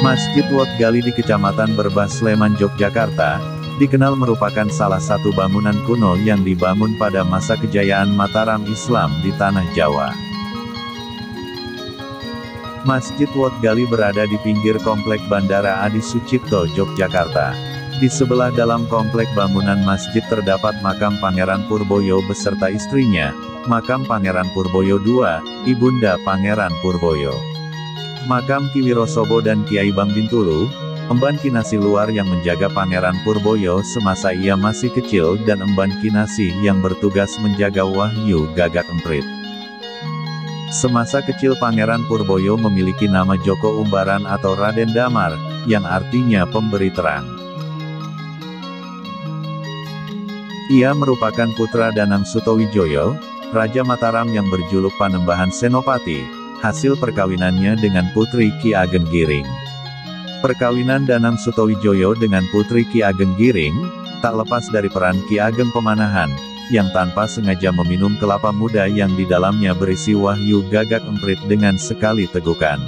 Masjid Wat Gali di Kecamatan Berbah, Sleman, Yogyakarta, dikenal merupakan salah satu bangunan kuno yang dibangun pada masa kejayaan Mataram Islam di Tanah Jawa. Masjid Wat Gali berada di pinggir komplek Bandara Adi Sucipto, Yogyakarta. Di sebelah dalam komplek bangunan masjid terdapat makam Pangeran Purboyo beserta istrinya, makam Pangeran Purboyo II, Ibunda Pangeran Purboyo, makam Ki Wirosobo dan Kiai Bang Bintulu, emban Kinasih luar yang menjaga Pangeran Purboyo semasa ia masih kecil dan emban Kinasih yang bertugas menjaga Wahyu Gagak Emprit. Semasa kecil Pangeran Purboyo memiliki nama Joko Umbaran atau Raden Damar, yang artinya pemberi terang. Ia merupakan putra Danang Sutawijaya, Raja Mataram yang berjuluk Panembahan Senopati, hasil perkawinannya dengan putri Ki Ageng Giring. Perkawinan Danang Sutawijaya dengan putri Ki Ageng Giring, tak lepas dari peran Ki Ageng Pemanahan, yang tanpa sengaja meminum kelapa muda yang di dalamnya berisi Wahyu Gagak Emprit dengan sekali tegukan.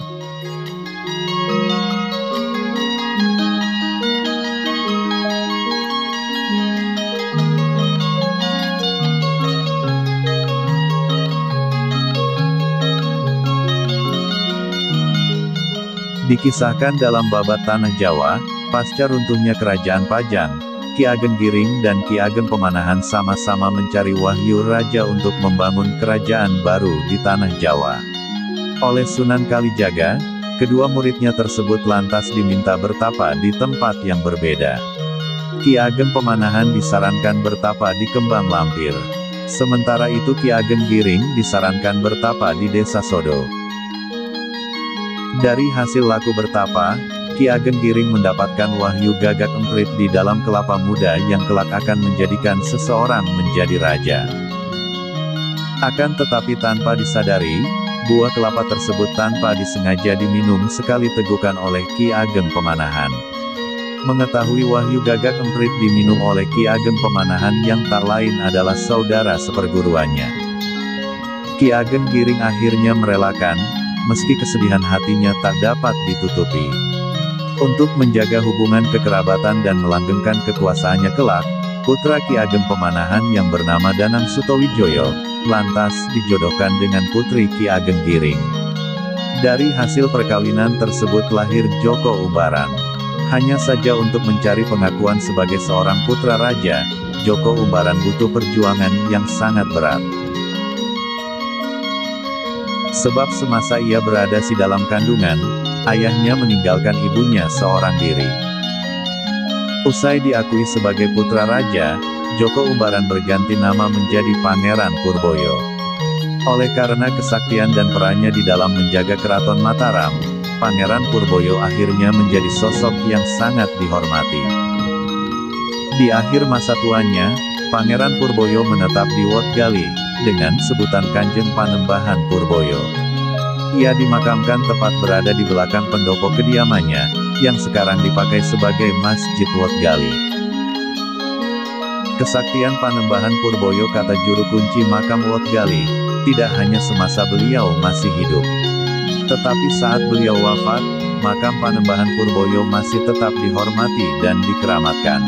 Dikisahkan dalam Babat Tanah Jawa, pasca runtuhnya Kerajaan Pajang, Ki Ageng Giring dan Ki Ageng Pemanahan sama-sama mencari wahyu raja untuk membangun kerajaan baru di Tanah Jawa. Oleh Sunan Kalijaga, kedua muridnya tersebut lantas diminta bertapa di tempat yang berbeda. Ki Ageng Pemanahan disarankan bertapa di Kembang Lampir. Sementara itu Ki Ageng Giring disarankan bertapa di Desa Sodo. Dari hasil laku bertapa, Ki Ageng Giring mendapatkan wahyu gagak emprit di dalam kelapa muda yang kelak akan menjadikan seseorang menjadi raja. Akan tetapi tanpa disadari, buah kelapa tersebut tanpa disengaja diminum sekali tegukan oleh Ki Ageng Pemanahan. Mengetahui wahyu gagak emprit diminum oleh Ki Ageng Pemanahan yang tak lain adalah saudara seperguruannya, Ki Ageng Giring akhirnya merelakan, meski kesedihan hatinya tak dapat ditutupi. Untuk menjaga hubungan kekerabatan dan melanggengkan kekuasaannya kelak, putra Ki Ageng Pemanahan yang bernama Danang Sutawijaya, lantas dijodohkan dengan putri Ki Ageng Giring. Dari hasil perkawinan tersebut lahir Joko Umbaran. Hanya saja untuk mencari pengakuan sebagai seorang putra raja, Joko Umbaran butuh perjuangan yang sangat berat. Sebab semasa ia berada di dalam kandungan, ayahnya meninggalkan ibunya seorang diri. Usai diakui sebagai putra raja, Joko Umbaran berganti nama menjadi Pangeran Purboyo. Oleh karena kesaktian dan perannya di dalam menjaga keraton Mataram, Pangeran Purboyo akhirnya menjadi sosok yang sangat dihormati. Di akhir masa tuanya, Pangeran Purboyo menetap di Wat Gali, dengan sebutan Kanjeng Panembahan Purboyo. Ia dimakamkan tepat berada di belakang pendopo kediamannya, yang sekarang dipakai sebagai Masjid Wat Gali. Kesaktian Panembahan Purboyo kata juru kunci makam Wat Gali, tidak hanya semasa beliau masih hidup, tetapi saat beliau wafat, makam Panembahan Purboyo masih tetap dihormati dan dikeramatkan.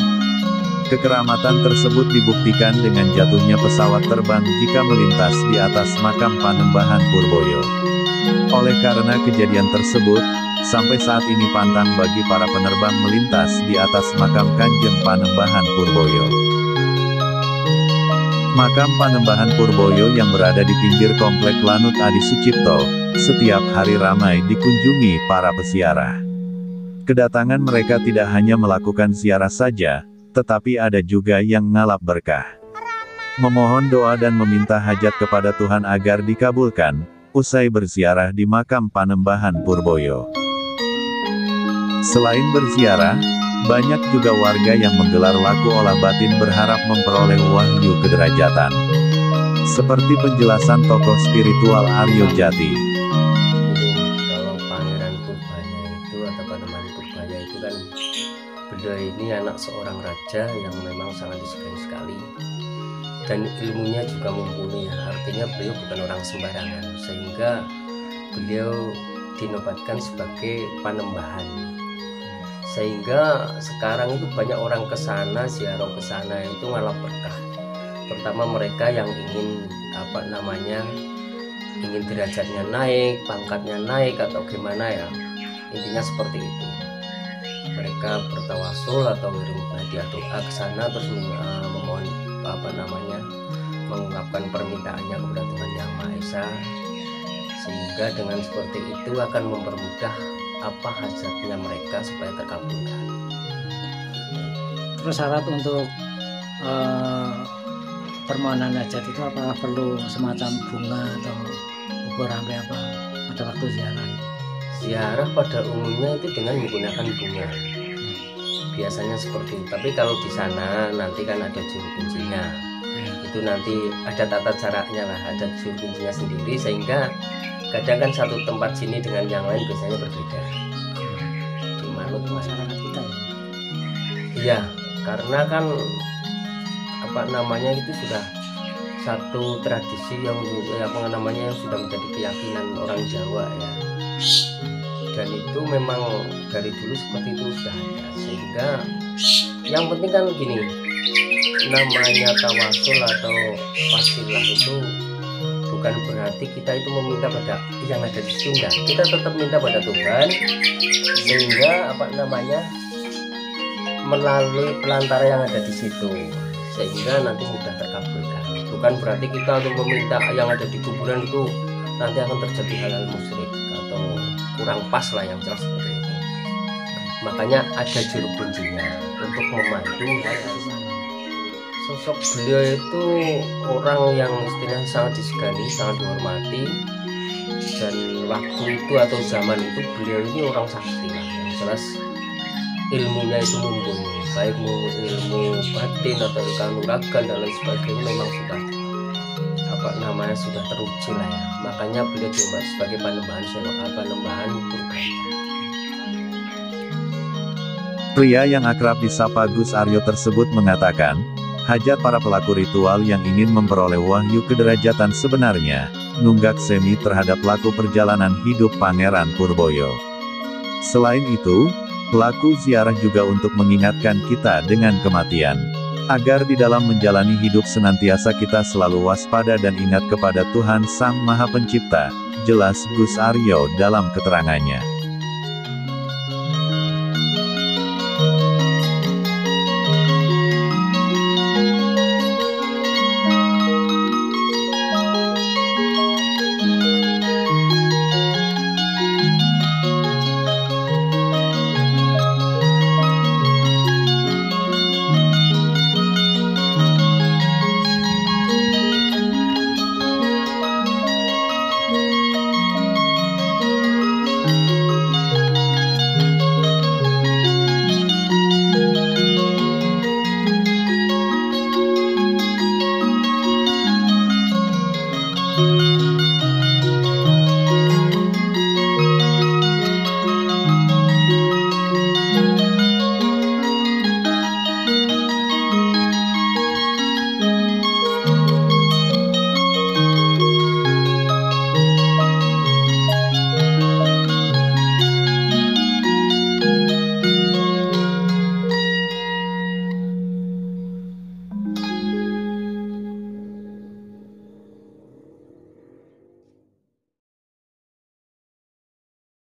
Kekeramatan tersebut dibuktikan dengan jatuhnya pesawat terbang jika melintas di atas makam Panembahan Purboyo. Oleh karena kejadian tersebut, sampai saat ini pantang bagi para penerbang melintas di atas makam Kanjeng Panembahan Purboyo. Makam Panembahan Purboyo yang berada di pinggir komplek Lanut Adi Sucipto, setiap hari ramai dikunjungi para peziarah. Kedatangan mereka tidak hanya melakukan ziarah saja, tetapi ada juga yang ngalap berkah, memohon doa dan meminta hajat kepada Tuhan agar dikabulkan, usai berziarah di makam Panembahan Purboyo. Selain berziarah, banyak juga warga yang menggelar laku olah batin berharap memperoleh wahyu kederajatan. Seperti penjelasan tokoh spiritual Aryo Jati. Kalau Pangeran Purbaya itu atau Panembahan Purbaya itu kan, beliau ini anak seorang raja yang memang sangat disukai sekali, dan ilmunya juga mumpuni, artinya beliau bukan orang sembarangan, sehingga beliau dinobatkan sebagai Panembahan. Sehingga sekarang itu banyak orang ke sana, ziarah ke sana itu malah berkah. Terutama mereka yang ingin ingin derajatnya naik, pangkatnya naik atau gimana ya. Intinya seperti itu. Mereka bertawasul atau ngirim hadiah doa ke sana terus memohon mengungkapkan permintaannya kepada Tuhan Yang Maha Esa, sehingga dengan seperti itu akan mempermudah apa hajatnya mereka supaya terkabulkan. Terus syarat untuk permohonan hajat itu apakah perlu semacam bunga atau ubur sampai apa pada waktu ziarah? Ziarah pada umumnya itu dengan menggunakan bunga, biasanya seperti itu. Tapi kalau di sana nanti kan ada juru kuncinya, itu nanti ada tata caranya lah, ada juru kuncinya sendiri, sehingga kadang kan satu tempat sini dengan yang lain biasanya berbeda. Menurut masyarakat kita ya? Iya, karena kan itu sudah satu tradisi yang sudah menjadi keyakinan orang Jawa ya. Dan itu memang dari dulu seperti itu sudah ada, sehingga yang penting kan gini, namanya tawasul atau wasilah itu bukan berarti kita itu meminta pada yang ada di situ, enggak. Kita tetap minta pada Tuhan, sehingga melalui pelantara yang ada di situ, sehingga nanti mudah terkabulkan. Bukan berarti kita untuk meminta yang ada di kuburan itu nanti akan terjadi hal-hal musyrik atau kurang pas lah, yang jelas seperti itu. Makanya ada juru kuncinya untuk memandu. Sosok beliau itu orang yang istilahnya sangat disegani, sangat dihormati, dan waktu itu atau zaman itu beliau ini orang sakti lah, yang jelas ilmunya itu mumpuni, baik ilmu batin atau kanuragan dan lain sebagainya memang sudah teruji lah ya. Makanya beliau juga sebagai panembahan Purbaya. Pria yang akrab disapa Gus Aryo tersebut mengatakan, hajat para pelaku ritual yang ingin memperoleh wahyu kederajatan sebenarnya, nunggak semi terhadap pelaku perjalanan hidup Pangeran Purboyo. Selain itu, pelaku ziarah juga untuk mengingatkan kita dengan kematian, agar di dalam menjalani hidup senantiasa kita selalu waspada dan ingat kepada Tuhan Sang Maha Pencipta, jelas Gus Aryo dalam keterangannya.